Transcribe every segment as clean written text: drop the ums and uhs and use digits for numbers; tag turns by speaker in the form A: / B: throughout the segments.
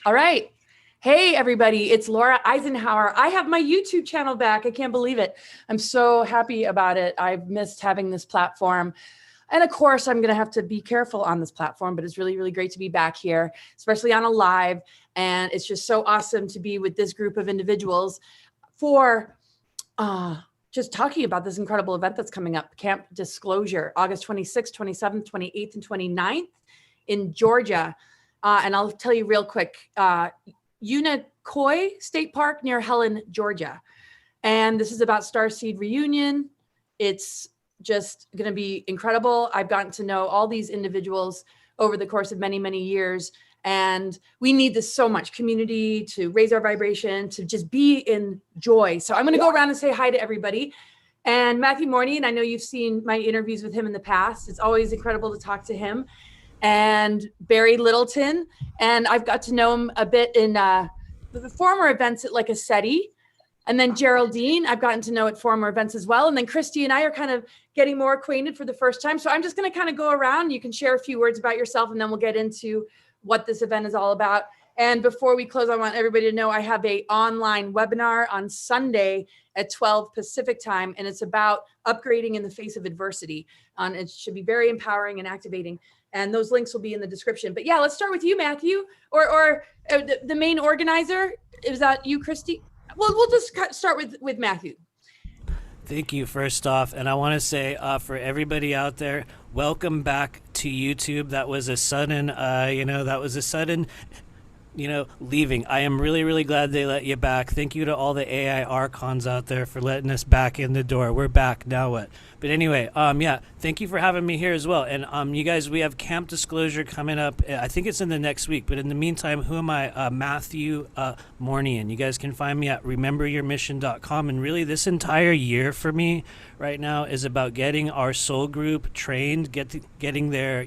A: All right. Hey, everybody, it's Laura Eisenhower. I have my YouTube channel back. I can't believe it. I'm so happy about it. I've missed having this platform. And of course, I'm going to have to be careful on this platform, but it's really, really great to be back here, especially on a live. And it's just so awesome to be with this group of individuals for just talking about this incredible event that's coming up, Camp Disclosure, August 26th, 27th, 28th, and 29th in Georgia. And I'll tell you real quick, 𝗬𝗎𝘂𝗍 State Park near Helen, Georgia. And this is about Starseed reunion. It's just going to be incredible. I've gotten to know all these individuals over the course of many, many years. And we need this so much, community, to raise our vibration, to just be in joy. So I'm going to go around and say hi to everybody. And Matthew Morney, and I know you've seen my interviews with him in the past. It's always incredible to talk to him. And Barry Littleton, and I've got to know him a bit in the former events at like 𝗟𝘂𝗍𝗍. And then Geraldine, I've gotten to know at former events as well. And then Christy and I are kind of getting more acquainted for the first time. So I'm just going to kind of go around. You can share a few words about yourself, and then we'll get into what this event is all about. And before we close, I want everybody to know I have an online webinar on Sunday at 12 Pacific time, and it's about upgrading in the face of adversity. It should be very empowering and activating. And those links will be in the description. But yeah, let's start with you, Matthew, or the main organizer. Is that you, Christy? Well, we'll just start with Matthew.
B: Thank you, first off. And I want to say for everybody out there, welcome back to YouTube. That was a sudden, leaving. I am really, really glad they let you back. Thank you to all the AI archons out there for letting us back in the door. We're back. Now what? But anyway, yeah, thank you for having me here as well. And you guys, we have Camp Disclosure coming up. I think it's in the next week. But in the meantime, who am I? Matthew Morney. You guys can find me at rememberyourmission.com. And really, this entire year for me right now is about getting our soul group trained, getting their,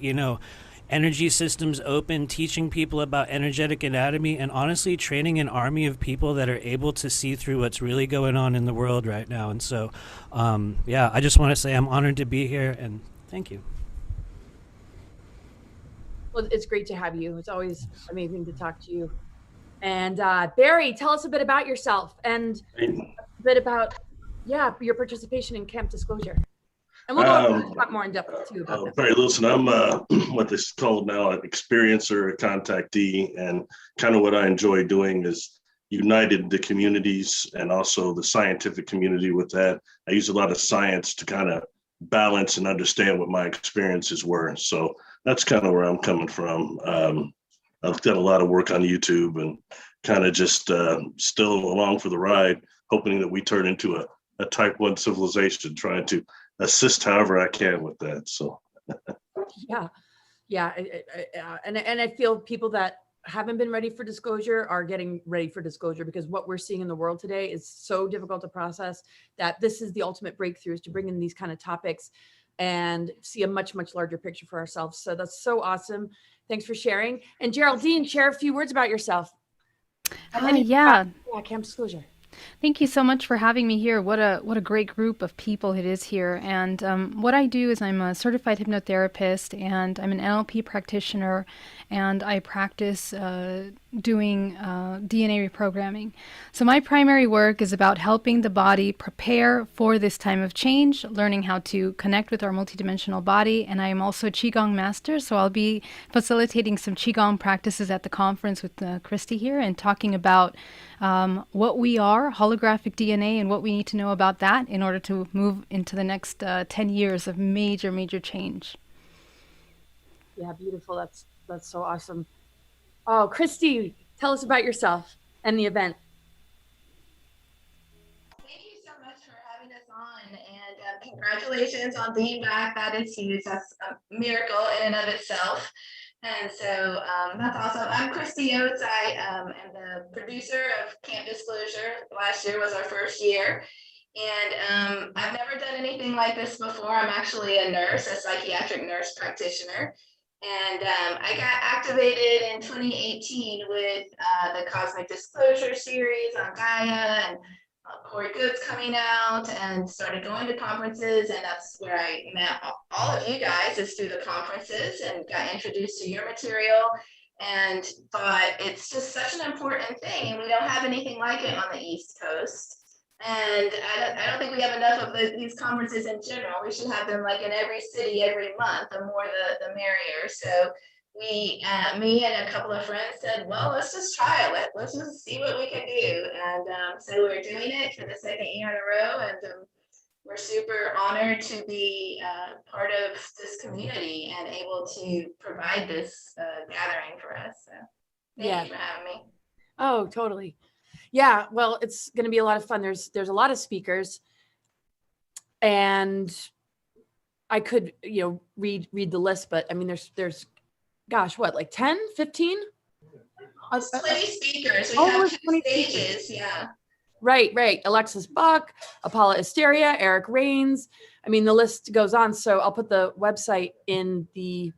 B: energy systems open, teaching people about energetic anatomy, and honestly training an army of people that are able to see through what's really going on in the world right now. And so, yeah, I just want to say I'm honored to be here, and thank you.
A: Well, it's great to have you. It's always amazing to talk to you. And Barry, tell us a bit about yourself and a bit about, your participation in Camp Disclosure. And we'll talk more in depth too about that.
C: Barry Wilson, I'm what is called now an experiencer, a contactee, and kind of what I enjoy doing is united the communities and also the scientific community with that. I use a lot of science to kind of balance and understand what my experiences were. So that's kind of where I'm coming from. I've done a lot of work on YouTube and kind of just still along for the ride, hoping that we turn into a type 1 civilization, trying to assist however I can with that. So
A: yeah, and I feel people that haven't been ready for disclosure are getting ready for disclosure, because what we're seeing in the world today is so difficult to process that this is the ultimate breakthrough, is to bring in these kind of topics and see a much, much larger picture for ourselves. So that's so awesome. Thanks for sharing. And Geraldine, share a few words about yourself.
D: Yeah,
A: Camp Disclosure.
D: Thank you so much for having me here. What a great group of people it is here. And what I do is I'm a certified hypnotherapist, and I'm an NLP practitioner, and I practice doing DNA reprogramming. So my primary work is about helping the body prepare for this time of change, learning how to connect with our multidimensional body. And I am also a Qigong master, so I'll be facilitating some Qigong practices at the conference with Christy here, and talking about what we are, holographic DNA, and what we need to know about that in order to move into the next 10 years of major, major change.
A: Yeah, beautiful. That's so awesome. Oh, Christy, tell us about yourself and the event.
E: Thank you so much for having us on, and congratulations on being back. That is huge. That's a miracle in and of itself. And so that's awesome. I'm Christy Oates. I am the producer of Camp Disclosure. Last year was our first year. And I've never done anything like this before. I'm actually a nurse, a psychiatric nurse practitioner. And I got activated in 2018 with the Cosmic Disclosure series on Gaia, and 𝗟𝘂𝗶𝗆 coming out, and started going to conferences. And that's where I met all of you guys, is through the conferences, and got introduced to your material, and thought it's just such an important thing. And we don't have anything like it on the East Coast. And I don't think we have enough of these conferences in general. We should have them like in every city every month. The more the merrier. So me and a couple of friends said, well, let's just try it. Let's just see what we can do. And so we're doing it for the second year in a row. And we're super honored to be part of this community and able to provide this gathering for us. So thank you for having me.
A: Oh, totally. Yeah, well, it's going to be a lot of fun. There's a lot of speakers, and I could, read the list, but I mean, there's, gosh, what, like 10, 15?
E: 20 speakers. We have 2 stages. Yeah.
A: Right. Alexis Buck, 𝗵𝗂𝗆𝗆, Eric Rains. I mean, the list goes on. So I'll put the website in the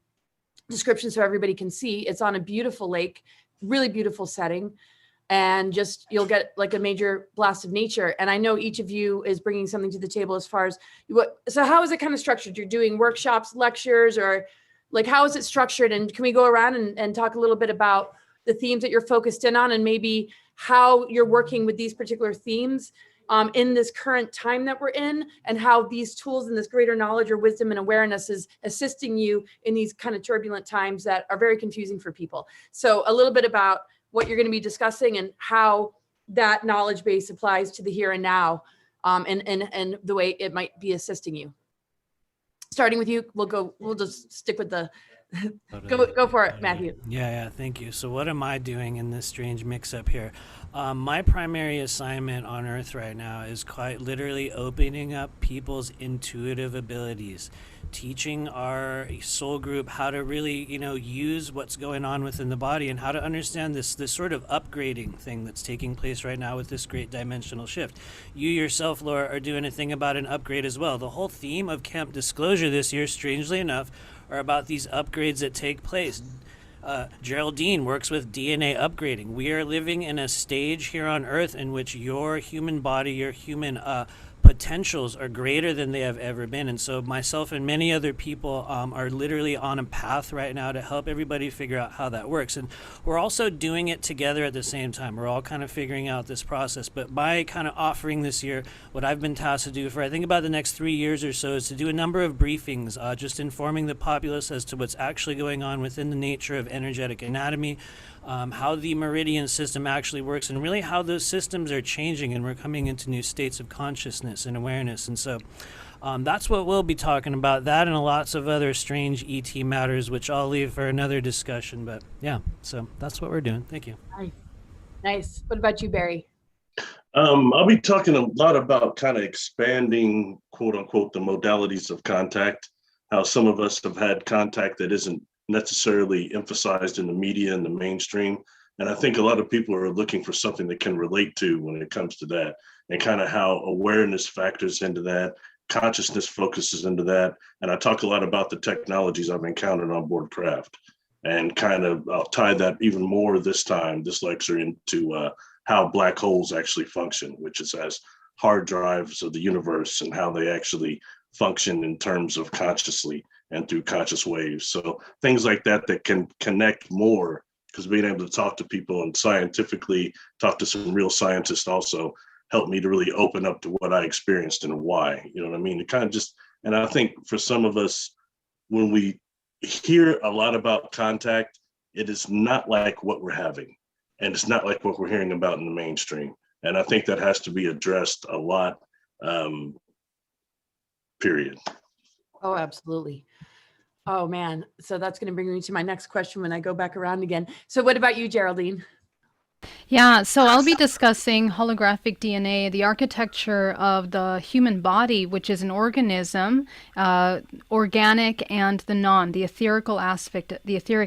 A: description so everybody can see. It's on a beautiful lake, really beautiful setting. And just, you'll get like a major blast of nature. And I know each of you is bringing something to the table as far as so how is it kind of structured? You're doing workshops, lectures, or like, how is it structured? And can we go around and talk a little bit about the themes that you're focused in on, and maybe how you're working with these particular themes in this current time that we're in, and how these tools and this greater knowledge or wisdom and awareness is assisting you in these kind of turbulent times that are very confusing for people. So a little bit about what you're going to be discussing and how that knowledge base applies to the here and now, and the way it might be assisting you. Starting with you, we'll just stick with the, go for it, Matthew.
B: Yeah, thank you. So what am I doing in this strange mix-up here? My primary assignment on Earth right now is quite literally opening up people's intuitive abilities, teaching our soul group how to really, use what's going on within the body, and how to understand this sort of upgrading thing that's taking place right now with this great dimensional shift. You yourself, Laura, are doing a thing about an upgrade as well. The whole theme of Camp Disclosure this year, strangely enough, are about these upgrades that take place. Geraldine works with DNA upgrading. We are living in a stage here on Earth in which your human body, your human potentials are greater than they have ever been. And so myself and many other people are literally on a path right now to help everybody figure out how that works. And we're also doing it together at the same time. We're all kind of figuring out this process. But my kind of offering this year, what I've been tasked to do for I think about the next 3 years or so, is to do a number of briefings, just informing the populace as to what's actually going on within the nature of energetic anatomy, how the meridian system actually works, and really how those systems are changing, and we're coming into new states of consciousness and awareness. And so that's what we'll be talking about, that and lots of other strange ET matters, which I'll leave for another discussion. But yeah, so that's what we're doing. Thank you.
A: Nice. What about you, Barry?
C: I'll be talking a lot about kind of expanding, quote unquote, the modalities of contact, how some of us have had contact that isn't necessarily emphasized in the media and the mainstream. And I think a lot of people are looking for something they can relate to when it comes to that, and kind of how awareness factors into that, consciousness focuses into that. And I talk a lot about the technologies I've encountered on board craft, and kind of I'll tie that even more this lecture into how black holes actually function, which is as hard drives of the universe, and how they actually function in terms of consciously and through conscious waves. So things like that can connect more, because being able to talk to people and scientifically talk to some real scientists also helped me to really open up to what I experienced and why, you know what I mean? It kind of just, and I think for some of us, when we hear a lot about contact, it is not like what we're having, and it's not like what we're hearing about in the mainstream. And I think that has to be addressed a lot, period.
A: Oh, absolutely. Oh, man. So that's going to bring me to my next question when I go back around again. So what about you, Geraldine?
D: Yeah, so I'll be discussing holographic DNA, the architecture of the human body, which is an organism, organic and the etheric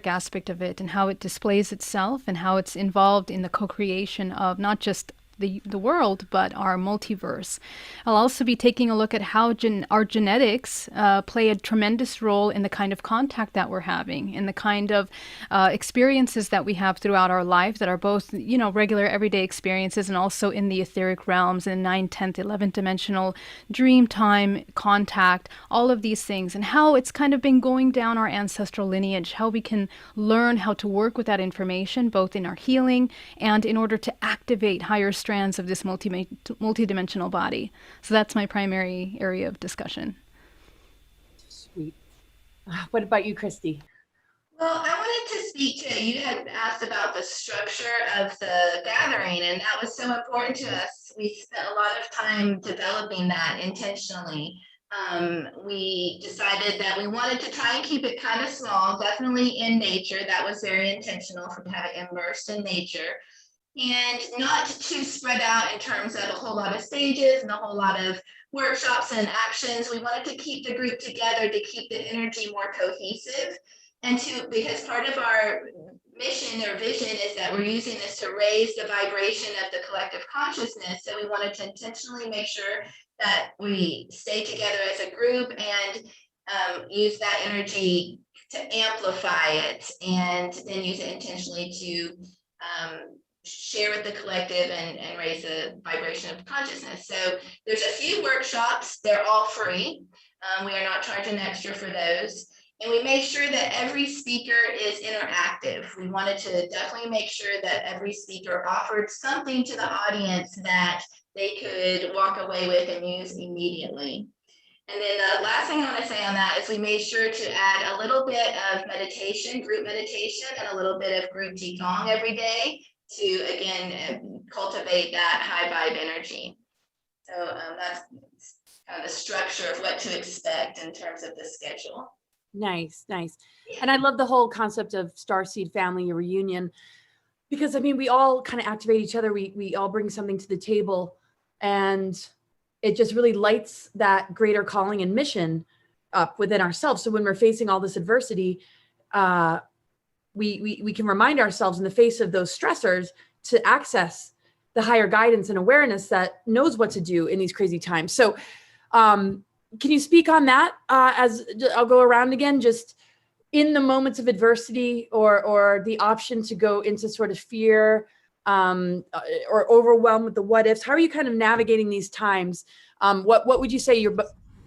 D: aspect of it, and how it displays itself, and how it's involved in the co-creation of not just the world, but our multiverse. I'll also be taking a look at how our genetics play a tremendous role in the kind of contact that we're having, in the kind of experiences that we have throughout our life that are both, regular everyday experiences and also in the etheric realms, in 9th, 10th, 11th dimensional dream time, contact, all of these things, and how it's kind of been going down our ancestral lineage, how we can learn how to work with that information, both in our healing and in order to activate higher strands of this multidimensional body. So that's my primary area of discussion.
A: Sweet. What about you, Christy?
E: Well, I wanted to speak to, you had asked about the structure of the gathering, and that was so important to us. We spent a lot of time developing that intentionally. We decided that we wanted to try and keep it kind of small, definitely in nature. That was very intentional, for having immersed in nature, and not too spread out in terms of a whole lot of stages and a whole lot of workshops and actions. We wanted to keep the group together to keep the energy more cohesive, and because part of our mission or vision is that we're using this to raise the vibration of the collective consciousness. So we wanted to intentionally make sure that we stay together as a group and use that energy to amplify it, and then use it intentionally to share with the collective and raise the vibration of consciousness. So there's a few workshops, they're all free. We are not charging extra for those. And we made sure that every speaker is interactive. We wanted to definitely make sure that every speaker offered something to the audience that they could walk away with and use immediately. And then the last thing I want to say on that is we made sure to add a little bit of meditation, group meditation, and a little bit of group Qigong every day to, again, cultivate that high vibe energy. So that's kind of the structure of what to expect in terms of the schedule.
A: Nice, nice. And I love the whole concept of Starseed family reunion, because I mean, we all kind of activate each other. We all bring something to the table, and it just really lights that greater calling and mission up within ourselves. So when we're facing all this adversity, we can remind ourselves in the face of those stressors to access the higher guidance and awareness that knows what to do in these crazy times. So can you speak on that as I'll go around again, just in the moments of adversity or the option to go into sort of fear or overwhelmed with the what ifs? How are you kind of navigating these times? What would you say your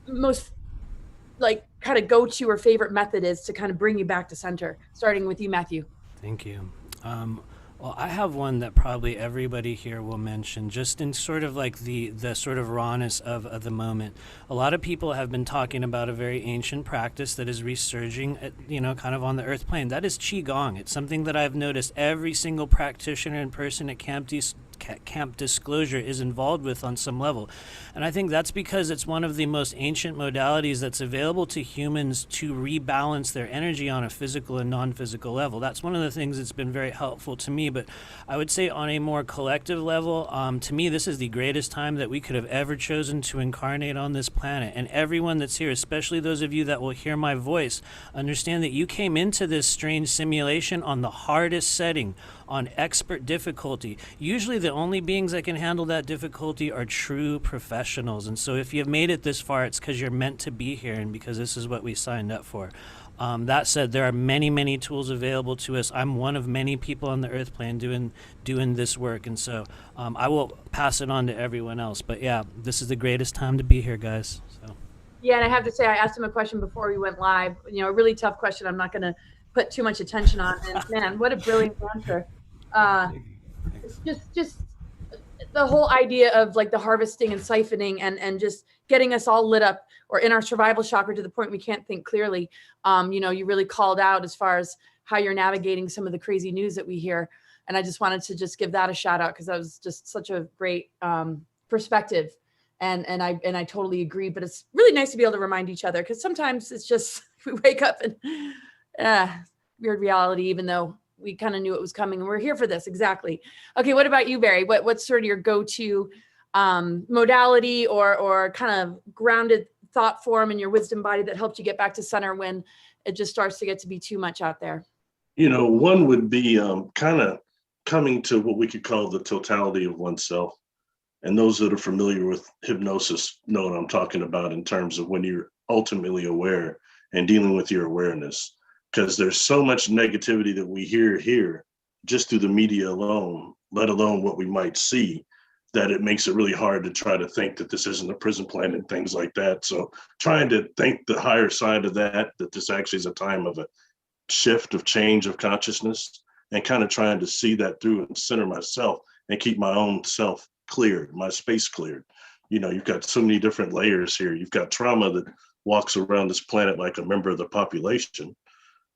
A: most kind of go-to or favorite method is to kind of bring you back to center, starting with you, Matthew?
B: Thank you. Well, I have one that probably everybody here will mention, just in sort of like the sort of rawness of the moment. A lot of people have been talking about a very ancient practice that is resurging, kind of on the earth plane. That is Qigong. It's something that I've noticed every single practitioner and person at Camp Disclosure is involved with on some level. And I think that's because it's one of the most ancient modalities that's available to humans to rebalance their energy on a physical and non-physical level. That's one of the things that's been very helpful to me. But I would say on a more collective level, to me, this is the greatest time that we could have ever chosen to incarnate on this planet. And everyone that's here, especially those of you that will hear my voice, understand that you came into this strange simulation on the hardest setting, on expert difficulty. Usually the only beings that can handle that difficulty are true professionals. And so if you've made it this far, it's because you're meant to be here and because this is what we signed up for. That said, there are many, many tools available to us. I'm one of many people on the earth plane doing this work. And so I will pass it on to everyone else. But yeah, this is the greatest time to be here, guys. So. Yeah,
A: and I have to say, I asked him a question before we went live, a really tough question. I'm not going to put too much attention on. And man, what a brilliant answer. Just the whole idea of like the harvesting and siphoning and just getting us all lit up or in our survival chakra to the point we can't think clearly. You really called out as far as how you're navigating some of the crazy news that we hear. And I just wanted to just give that a shout out because that was just such a great perspective. And I totally agree, but it's really nice to be able to remind each other because sometimes it's just, we wake up and weird reality, even though we kind of knew it was coming and we're here for this. Exactly. Okay. What about you, Barry? What's sort of your go-to modality or kind of grounded thought form in your wisdom body that helped you get back to center when it just starts to get to be too much out there?
C: One would be kind of coming to what we could call the totality of oneself. And those that are familiar with hypnosis know what I'm talking about in terms of when you're ultimately aware and dealing with your awareness. Because there's so much negativity that we hear here just through the media alone, let alone what we might see, that it makes it really hard to try to think that this isn't a prison planet and things like that. So trying to think the higher side of that this actually is a time of a shift, of change of consciousness, and kind of trying to see that through and center myself and keep my own self cleared, my space cleared. You know, you've got so many different layers here. You've got trauma that walks around this planet like a member of the population.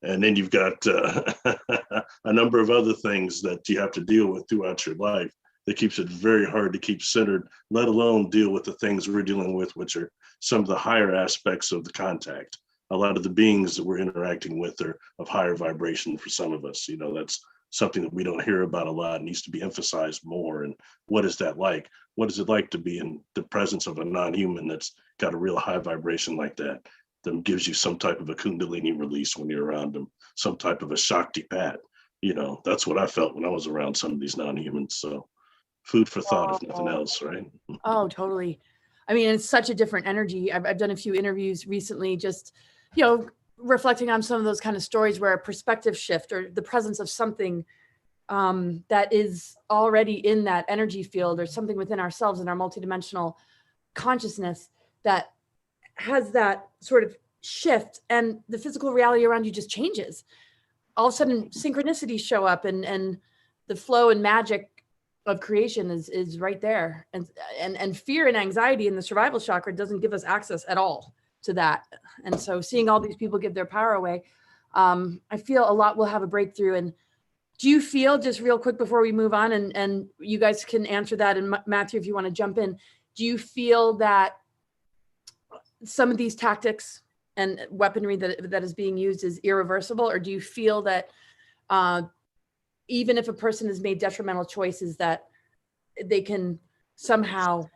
C: And then you've got a number of other things that you have to deal with throughout your life that keeps it very hard to keep centered, let alone deal with the things we're dealing with, which are some of the higher aspects of the contact. A lot of the beings that we're interacting with are of higher vibration for some of us. You know, that's something that we don't hear about a lot. It needs to be emphasized more. And what is that like? What is it like to be in the presence of a non-human that's got a real high vibration like that? That gives you some type of a Kundalini release when you're around them, some type of a Shakti pat. You know, that's what I felt when I was around some of these non-humans. So food for thought, if nothing else, right?
A: Oh, totally. I mean, it's such a different energy. I've done a few interviews recently, just, you know, reflecting on some of those kind of stories where a perspective shift or the presence of something that is already in that energy field or something within ourselves in our multidimensional consciousness that has that sort of shift, and the physical reality around you just changes. All of a sudden synchronicities show up, and the flow and magic of creation is right there. And fear and anxiety in the survival chakra doesn't give us access at all to that. And so seeing all these people give their power away, I feel a lot will have a breakthrough. And do you feel, just real quick before we move on, and you guys can answer that, and Matthew, if you want to jump in, do you feel that some of these tactics and weaponry that is being used is irreversible? Or do you feel that even if a person has made detrimental choices, that they can somehow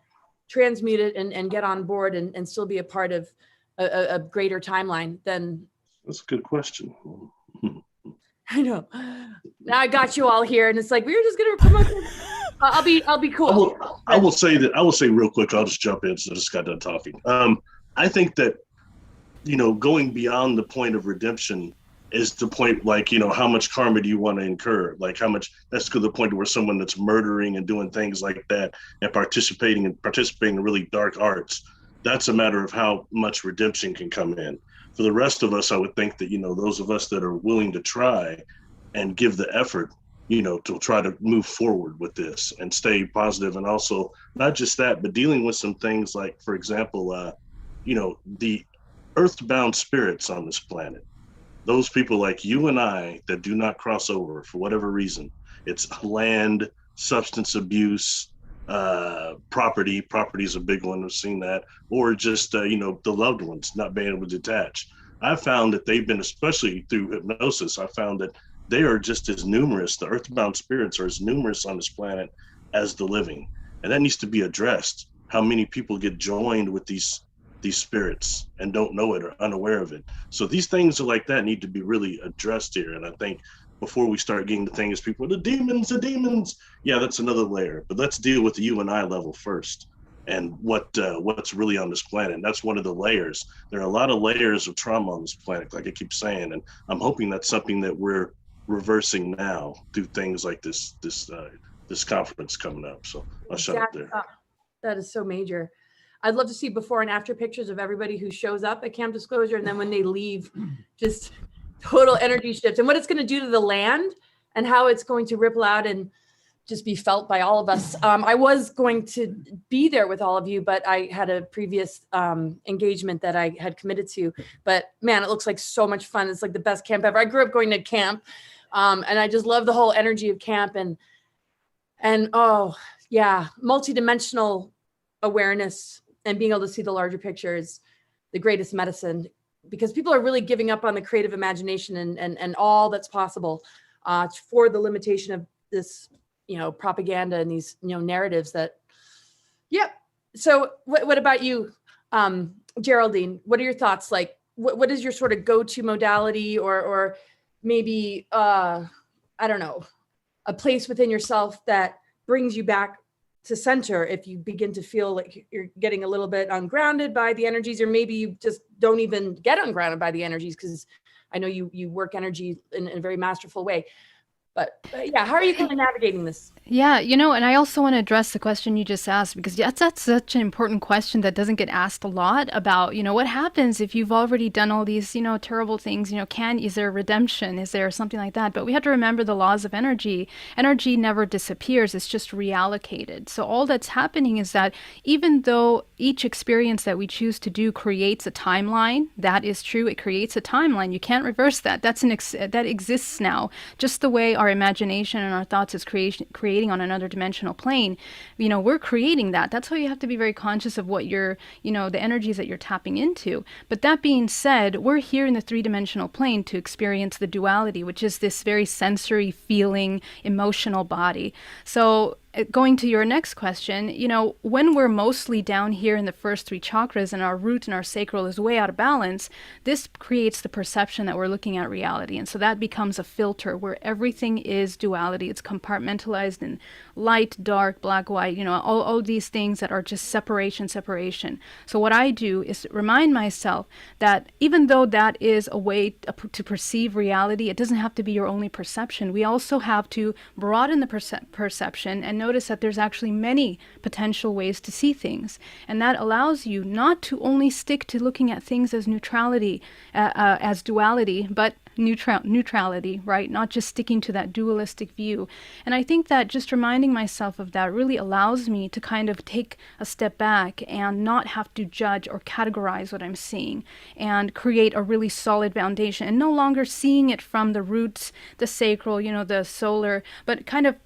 A: transmute it and get on board and still be a part of a greater timeline than?
C: That's a good question.
A: I know. Now I got you all here, and it's like, we were just going to promote this. I'll be cool.
C: I will say real quick, I'll just jump in, so I just got done talking. I think that, you know, going beyond the point of redemption is the point, like, you know, how much karma do you want to incur? Like, how much, that's to the point where someone that's murdering and doing things like that and participating in really dark arts, that's a matter of how much redemption can come in. For the rest of us, I would think that, you know, those of us that are willing to try and give the effort, you know, to try to move forward with this and stay positive. And also not just that, but dealing with some things like, for example, you know, the earthbound spirits on this planet, those people like you and I that do not cross over for whatever reason. It's land, substance abuse, property is a big one. We've seen that, or just, you know, the loved ones not being able to detach. I found that they've been, especially through hypnosis, I found that they are just as numerous. The earthbound spirits are as numerous on this planet as the living. And that needs to be addressed. How many people get joined with these spirits and don't know it or unaware of it. So these things are like that need to be really addressed here. And I think before we start getting the things, people, the demons, yeah, that's another layer. But let's deal with the you and I level first, and what's really on this planet. And that's one of the layers. There are a lot of layers of trauma on this planet, like I keep saying, and I'm hoping that's something that we're reversing now through things like this conference coming up. So I'll shut up there.
A: That is so major. I'd love to see before and after pictures of everybody who shows up at Camp Disclosure, and then when they leave, just total energy shift, and what it's going to do to the land and how it's going to ripple out and just be felt by all of us. I was going to be there with all of you, but I had a previous engagement that I had committed to. But man, it looks like so much fun. It's like the best camp ever. I grew up going to camp, and I just love the whole energy of camp, and oh yeah, multidimensional awareness and being able to see the larger picture is the greatest medicine, because people are really giving up on the creative imagination and all that's possible for the limitation of this, you know, propaganda and these, you know, narratives that, yep. So what about you, Geraldine? What are your thoughts? Like, what is your sort of go-to modality, or maybe, I don't know, a place within yourself that brings you back to center if you begin to feel like you're getting a little bit ungrounded by the energies, or maybe you just don't even get ungrounded by the energies, because I know you work energy in a very masterful way. But yeah, how are you kind of navigating this?
D: Yeah, and I also want to address the question you just asked, because that's such an important question that doesn't get asked a lot about, what happens if you've already done all these, terrible things, is there redemption? Is there something like that? But we have to remember the laws of energy. Energy never disappears. It's just reallocated. So all that's happening is that even though each experience that we choose to do creates a timeline, that is true. It creates a timeline. You can't reverse that. That exists now. Just the way our imagination and our thoughts is creating on another dimensional plane, we're creating that. That's why you have to be very conscious of what you're, the energies that you're tapping into. But that being said, we're here in the three-dimensional plane to experience the duality, which is this very sensory, feeling, emotional body. So going to your next question, when we're mostly down here in the first three chakras and our root and our sacral is way out of balance, this creates the perception that we're looking at reality. And so that becomes a filter where everything is duality. It's compartmentalized in light, dark, black, white, all these things that are just separation. So what I do is remind myself that even though that is a way to perceive reality, it doesn't have to be your only perception. We also have to broaden the perception and notice that there's actually many potential ways to see things. And that allows you not to only stick to looking at things as neutrality, as duality, but neutrality, right? Not just sticking to that dualistic view. And I think that just reminding myself of that really allows me to kind of take a step back and not have to judge or categorize what I'm seeing, and create a really solid foundation, and no longer seeing it from the roots, the sacral, the solar, but kind of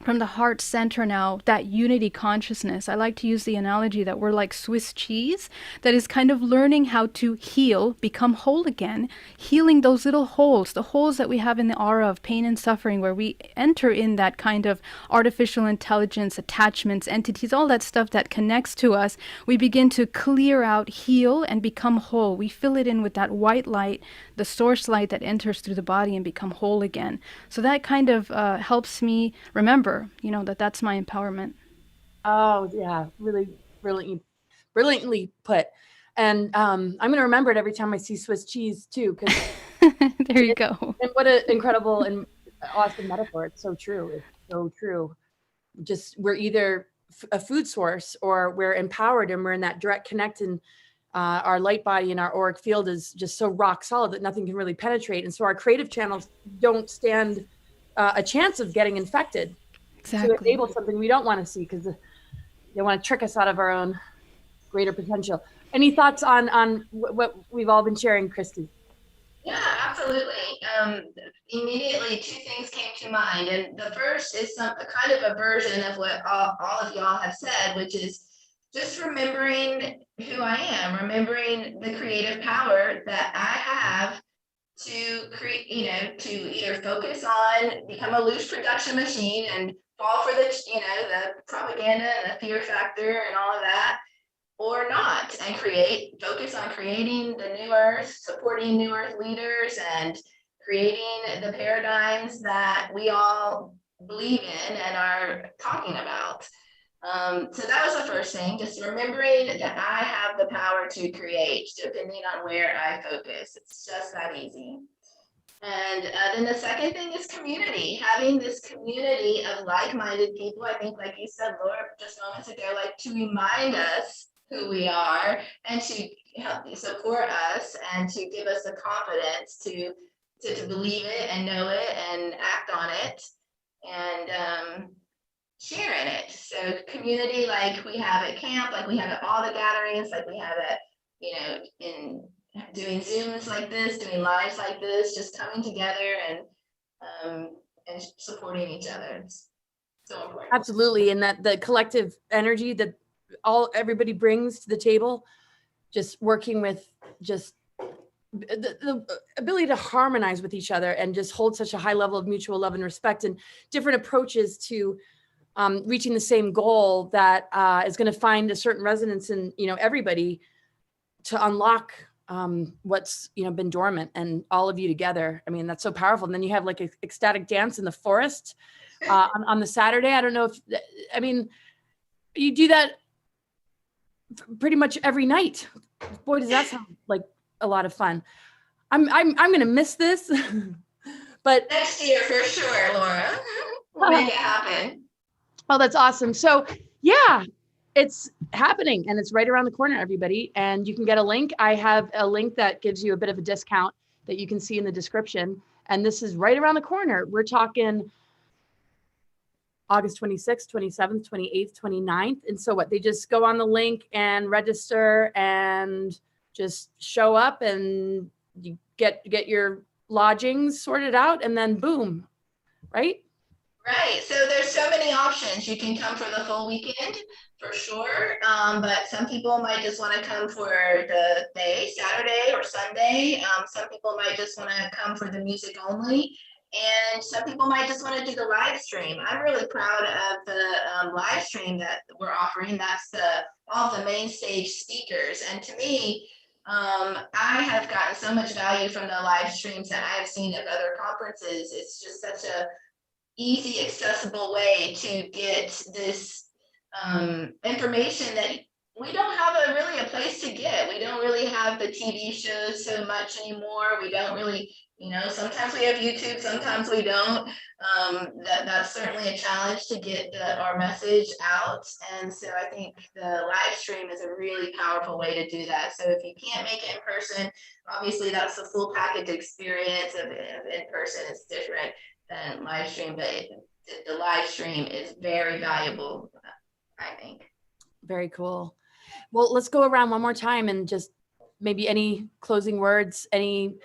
D: from the heart center now, that unity consciousness. I like to use the analogy that we're like Swiss cheese that is kind of learning how to heal, become whole again, healing those little holes, the holes that we have in the aura of pain and suffering, where we enter in that kind of artificial intelligence, attachments, entities, all that stuff that connects to us. We begin to clear out, heal, and become whole. We fill it in with that white light, the source light that enters through the body, and become whole again. So that kind of helps me remember, that's my empowerment.
A: Oh yeah, really brilliantly put. And I'm going to remember it every time I see Swiss cheese too, because
D: there you go.
A: And what an incredible and awesome metaphor. It's so true. It's so true. Just we're either a food source, or we're empowered and we're in that direct connect, and our light body and our auric field is just so rock solid that nothing can really penetrate. And so our creative channels don't stand a chance of getting infected.
D: Exactly.
A: To enable something we don't want to see, because they want to trick us out of our own greater potential. Any thoughts on what we've all been sharing, Christy?
E: Yeah, absolutely. Immediately, two things came to mind. And the first is a kind of a version of what all of y'all have said, which is just remembering who I am, remembering the creative power that I have to create, to either focus on, become a loose production machine and fall for the propaganda and the fear factor and all of that, or not, and focus on creating the new earth, supporting new earth leaders, and creating the paradigms that we all believe in and are talking about. So that was the first thing, just remembering that I have the power to create, depending on where I focus. It's just that easy. And then the second thing is community, having this community of like-minded people. I think, like you said, Laura, just moments ago, like to remind us who we are and to help support us and to give us the confidence to believe it and know it and act on it and share in it. So community, like we have at camp, like we have at all the gatherings, like we have at, in doing Zooms like this, doing lives like this, just coming together and supporting each other. It's so important.
A: Absolutely. And that the collective energy that everybody brings to the table, just working with just the ability to harmonize with each other and just hold such a high level of mutual love and respect, and different approaches to reaching the same goal that is going to find a certain resonance in, everybody, to unlock what's, been dormant, and all of you together. I mean, that's so powerful. And then you have like an ecstatic dance in the forest on the Saturday. I don't know if, I mean, you do that pretty much every night. Boy, does that sound like a lot of fun. I'm going to miss this, but
E: next year for sure, Laura. We'll make it happen.
A: Oh, that's awesome. So yeah, it's happening and it's right around the corner, everybody. And you can get a link. I have a link that gives you a bit of a discount that you can see in the description. And this is right around the corner. We're talking August 26th, 27th, 28th, 29th. And so what, they just go on the link and register and just show up and you get your lodgings sorted out and then boom, right?
E: Right. So there's so many options. You can come for the full weekend for sure. But some people might just want to come for the day, Saturday or Sunday. Some people might just want to come for the music only. And some people might just want to do the live stream. I'm really proud of the live stream that we're offering. That's all the main stage speakers. And to me, I have gotten so much value from the live streams that I have seen at other conferences. It's just such a easy, accessible way to get this information that we don't have really a place to get. We don't really have the TV shows so much anymore. We don't really, sometimes we have YouTube, sometimes we don't. That's certainly a challenge to get our message out. And so I think the live stream is a really powerful way to do that. So if you can't make it in person, obviously that's the full package experience of in person. It's different than live stream, but the live stream is very valuable, I think.
A: Very cool. Well, let's go around one more time and just maybe any closing words, anything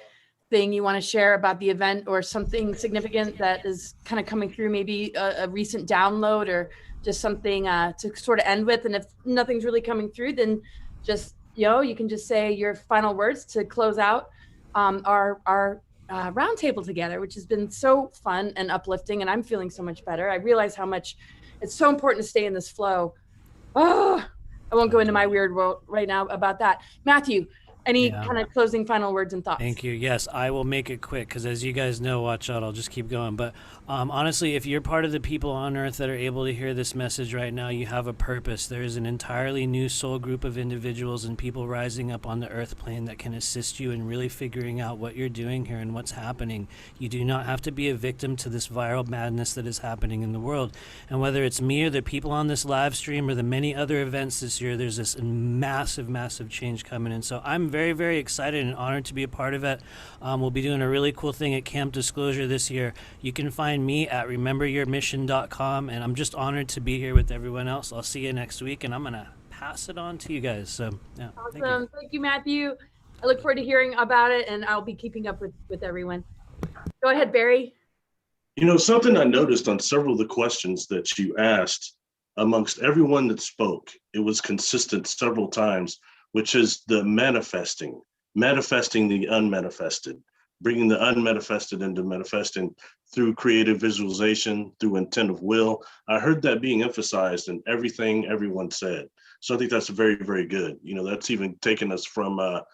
A: you want to share about the event or something significant that is kind of coming through, maybe a recent download or just something to sort of end with. And if nothing's really coming through, then just, you can just say your final words to close out our roundtable together, which has been so fun and uplifting. And I'm feeling so much better. I realize how much it's so important to stay in this flow. Oh, I won't go into my weird world right now about that. Matthew, any kind of closing final words and thoughts?
B: Thank you. Yes, I will make it quick because as you guys know, watch out, I'll just keep going. But honestly, if you're part of the people on Earth that are able to hear this message right now, you have a purpose. There is an entirely new soul group of individuals and people rising up on the Earth plane that can assist you in really figuring out what you're doing here and what's happening. You do not have to be a victim to this viral madness that is happening in the world. And whether it's me or the people on this live stream or the many other events this year, there's this massive, massive change coming in. So I'm very, very excited and honored to be a part of it. We'll be doing a really cool thing at Camp Disclosure this year. You can find me at rememberyourmission.com, and I'm just honored to be here with everyone else. I'll see you next week, and I'm going to pass it on to you guys. So, yeah.
A: Awesome. Thank you, Matthew. I look forward to hearing about it, and I'll be keeping up with everyone. Go ahead, Barry.
C: Something I noticed on several of the questions that you asked amongst everyone that spoke, it was consistent several times, which is the manifesting the unmanifested, bringing the unmanifested into manifesting through creative visualization, through intent of will. I heard that being emphasized in everything everyone said. So I think that's very, very good. That's even taken us from, the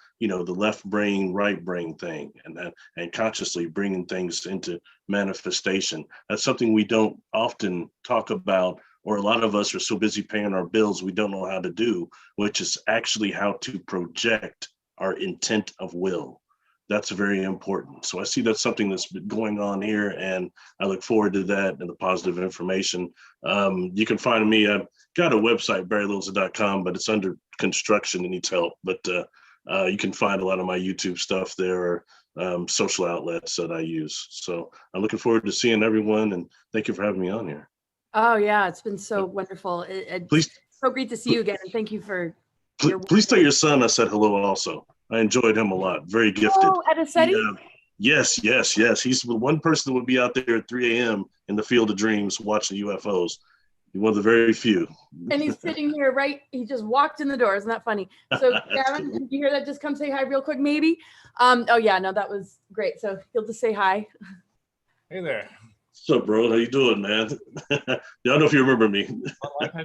C: left brain, right brain thing, and consciously bringing things into manifestation. That's something we don't often talk about, or a lot of us are so busy paying our bills, we don't know how to do, which is actually how to project our intent of will. That's very important. So I see that's something that's been going on here, and I look forward to that and the positive information. You can find me, I've got a website, 𝗟R𝘂𝗍𝗆, but it's under construction and needs help. But you can find a lot of my YouTube stuff there, social outlets that I use. So I'm looking forward to seeing everyone, and thank you for having me on here.
A: Oh yeah, it's been so wonderful. It's so great to see you again. And thank you for
C: please tell your son I said hello also. I enjoyed him a lot. Very gifted.
A: Oh, at 𝗟𝘂𝗍𝗆?
C: Yes. He's the one person that would be out there at 3 a.m. in the field of dreams watching UFOs. He's one of the very few.
A: And he's sitting here, right? He just walked in the door. Isn't that funny? So Gavin, did you hear that? Just come say hi real quick, maybe. Oh yeah, no, that was great. So he'll just say hi.
F: Hey there.
C: What's up, bro? How you doing, man? I don't know if you remember me.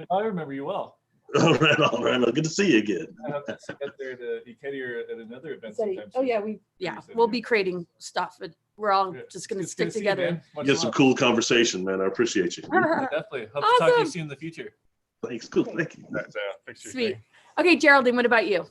F: I remember you well.
C: All right. Good to see you again.
F: I have to get there to 𝗬𝘂𝗍𝗶 at another event sometime.
A: Oh yeah, we'll be creating stuff. we're all
F: Yeah,
A: just going to
F: it's
A: stick
F: good see you,
A: together.
F: man. Much
C: You had some
F: love.
C: cool conversation, man. I appreciate you.
F: Yeah, definitely. Hope to talk to you
A: Awesome.
F: soon in the future.
C: Thanks. Cool. Thank you.
F: That's picture
A: Sweet.
F: thing.
A: Okay, Geraldine, what about you?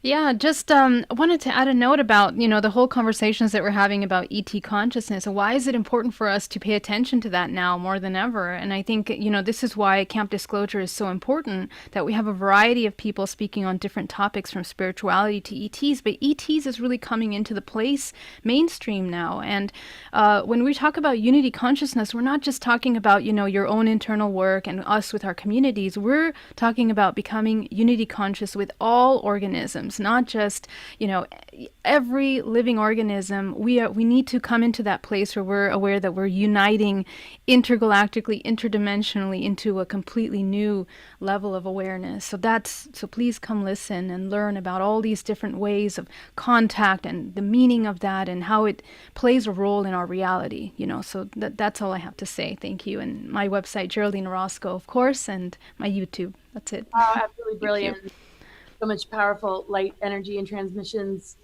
D: Yeah, just wanted to add a note about, the whole conversations that we're having about ET consciousness. Why is it important for us to pay attention to that now more than ever? And I think, this is why Camp Disclosure is so important, that we have a variety of people speaking on different topics from spirituality to ETs, but ETs is really coming into the place mainstream now. And when we talk about unity consciousness, we're not just talking about, your own internal work and us with our communities. We're talking about becoming unity conscious with all organisms. Not just, every living organism. We need to come into that place where we're aware that we're uniting intergalactically, interdimensionally into a completely new level of awareness. So please come listen and learn about all these different ways of contact and the meaning of that and how it plays a role in our reality. So that's all I have to say. Thank you. And my website, Geraldine Orozco, of course, and my YouTube. That's it.
A: Oh, absolutely brilliant. So much powerful light energy and transmissions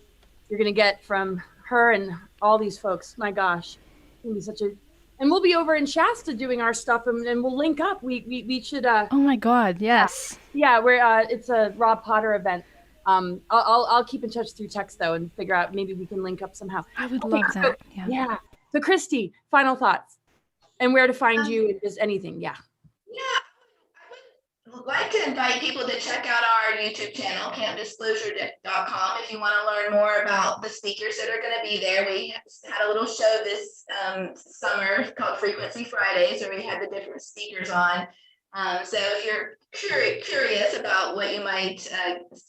A: you're going to get from her and all these folks. My gosh, it's going to be and we'll be over in Shasta doing our stuff and we'll link up. We should,
D: oh my God. Yes.
A: Yeah. It's a Rob Potter event. I'll keep in touch through text though, and figure out, maybe we can link up somehow.
D: I would love that. Yeah.
A: So Christy, final thoughts and where to find you, if there's anything. Yeah.
E: Yeah, I would like to invite people to check out our YouTube channel, campdisclosure.com, if you want to learn more about the speakers that are going to be there. We had a little show this summer called Frequency Fridays, where we had the different speakers on. So if you're curious about what you might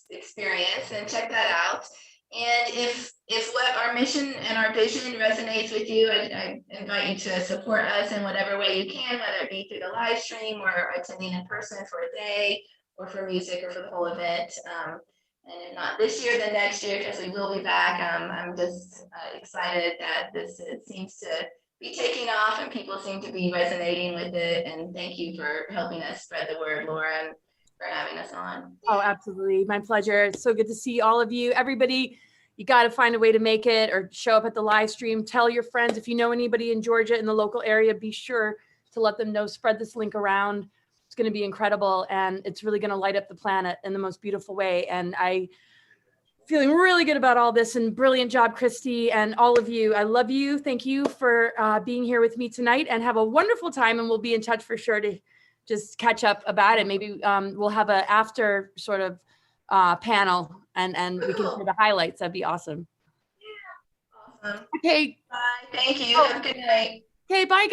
E: experience, then check that out. And if what our mission and our vision resonates with you, I invite you to support us in whatever way you can, whether it be through the live stream or attending in person for a day, or for music, or for the whole event. And if not this year, then next year, because we will be back. I'm just excited that it seems to be taking off and people seem to be resonating with it. And thank you for helping us spread the word, Laura, and for having us on.
A: Oh, absolutely. My pleasure. It's so good to see all of you. Everybody, you got to find a way to make it or show up at the live stream. Tell your friends. If you know anybody in Georgia in the local area, be sure to let them know. Spread this link around. It's going to be incredible. And it's really going to light up the planet in the most beautiful way. And I feeling really good about all this, and brilliant job, Christy, and all of you. I love you. Thank you for being here with me tonight, and have a wonderful time. And we'll be in touch for sure to just catch up about it. Maybe we'll have an after sort of panel and we can hear the highlights. That'd be awesome.
E: Yeah. Awesome.
A: Okay.
E: Bye. Thank you. Have a good night.
A: Okay. Bye, guys.